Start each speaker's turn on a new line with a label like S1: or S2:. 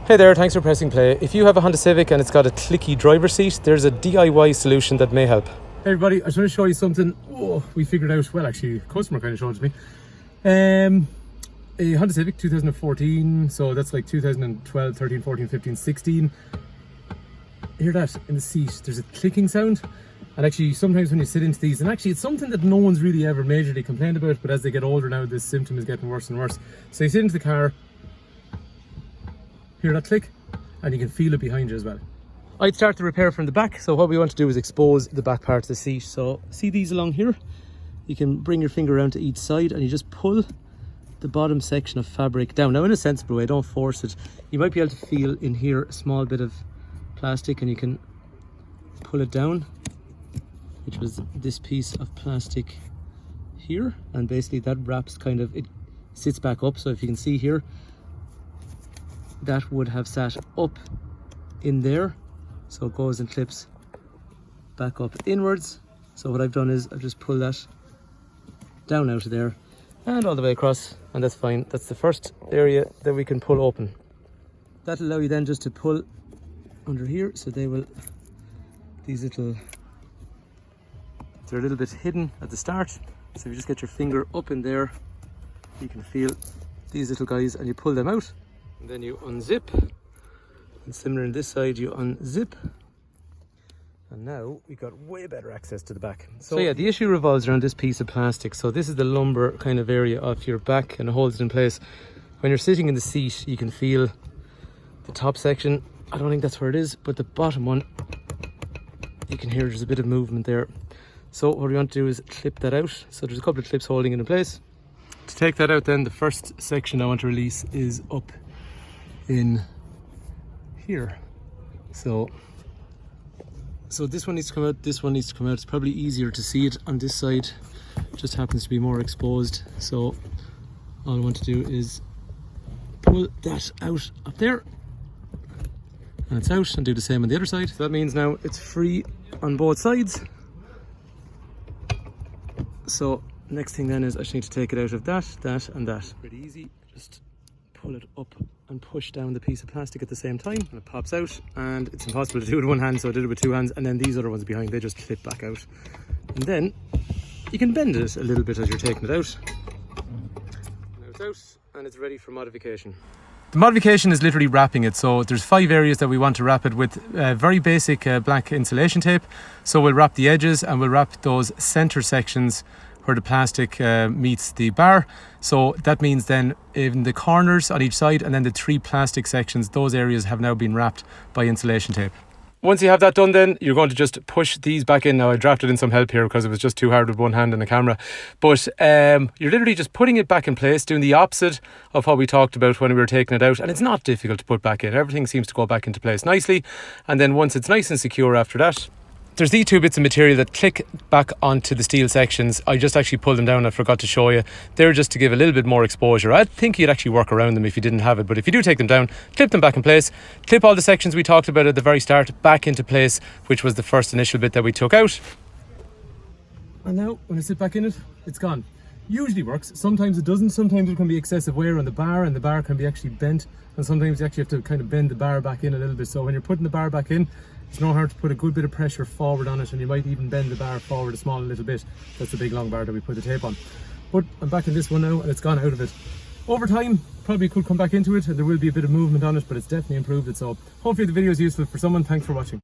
S1: Hey there, thanks for pressing play. If you have a Honda Civic and it's got a clicky driver's seat, there's a DIY solution that may help.
S2: Hey everybody, I just want to show you something we figured out. Well, actually, a customer kind of showed it to me. A Honda Civic 2014, so that's like 2012, 13, 14, 15, 16. Hear that in the seat? There's a clicking sound. And actually, sometimes when you sit into these, and actually it's something that no one's really ever majorly complained about, but as they get older now, this symptom is getting worse and worse. So you sit into the car, hear that click, and you can feel it behind you as well. I'd start the repair from the back. So what we want to do is expose the back part of the seat. So see these along here? You can bring your finger around to each side and you just pull the bottom section of fabric down. Now in a sensible way, don't force it. You might be able to feel in here a small bit of plastic and you can pull it down, which was this piece of plastic here. And basically that wraps kind of, it sits back up. So if you can see here, that would have sat up in there. So it goes and clips back up inwards. So what I've done is I've just pulled that down out of there and all the way across, and that's fine. That's the first area that we can pull open. That'll allow you then just to pull under here. So they will, they're a little bit hidden at the start. So if you just get your finger up in there, you can feel these little guys and you pull them out. And then you unzip. And similar on this side, you unzip. And now we got way better access to the back. So yeah, the issue revolves around this piece of plastic. So this is the lumbar kind of area of your back and it holds it in place. When you're sitting in the seat, you can feel the top section. I don't think that's where it is, but the bottom one, you can hear there's a bit of movement there. So what we want to do is clip that out. So there's a couple of clips holding it in place. To take that out then, the first section I want to release is up in here. So this one needs to come out, this one needs to come out. It's probably easier to see it on this side, it just happens to be more exposed. So all I want to do is pull that out up there and it's out, and do the same on the other side. So that means now it's free on both sides. So next thing then is I just need to take it out of that and that. Pretty easy, just pull it up and push down the piece of plastic at the same time and it pops out, and it's impossible to do it with one hand, so I did it with two hands, and then these other ones behind, they just clip back out. And then you can bend it a little bit as you're taking it out. Now it's out and it's ready for modification. The modification is literally wrapping it. So there's 5 areas that we want to wrap it with very basic black insulation tape. So we'll wrap the edges and we'll wrap those center sections where the plastic meets the bar. So that means then in the corners on each side and then the 3 plastic sections, those areas have now been wrapped by insulation tape. Once you have that done, then you're going to just push these back in. Now I drafted in some help here because it was just too hard with one hand and a camera, but you're literally just putting it back in place, doing the opposite of what we talked about when we were taking it out. And it's not difficult to put back in. Everything seems to go back into place nicely, and then once it's nice and secure after that, there's these 2 bits of material that click back onto the steel sections. I just actually pulled them down. I forgot to show you. They're just to give a little bit more exposure. I think you'd actually work around them if you didn't have it. But if you do take them down, clip them back in place. Clip all the sections we talked about at the very start back into place, which was the first initial bit that we took out. And now when I sit back in it, it's gone. Usually works. Sometimes it doesn't. Sometimes there can be excessive wear on the bar and the bar can be actually bent. And sometimes you actually have to kind of bend the bar back in a little bit. So when you're putting the bar back in, it's no hard to put a good bit of pressure forward on it, and you might even bend the bar forward a small little bit. That's the big long bar that we put the tape on. But I'm back in this one now and it's gone out of it. Over time, probably could come back into it and there will be a bit of movement on it, but it's definitely improved it. So hopefully the video is useful for someone. Thanks for watching.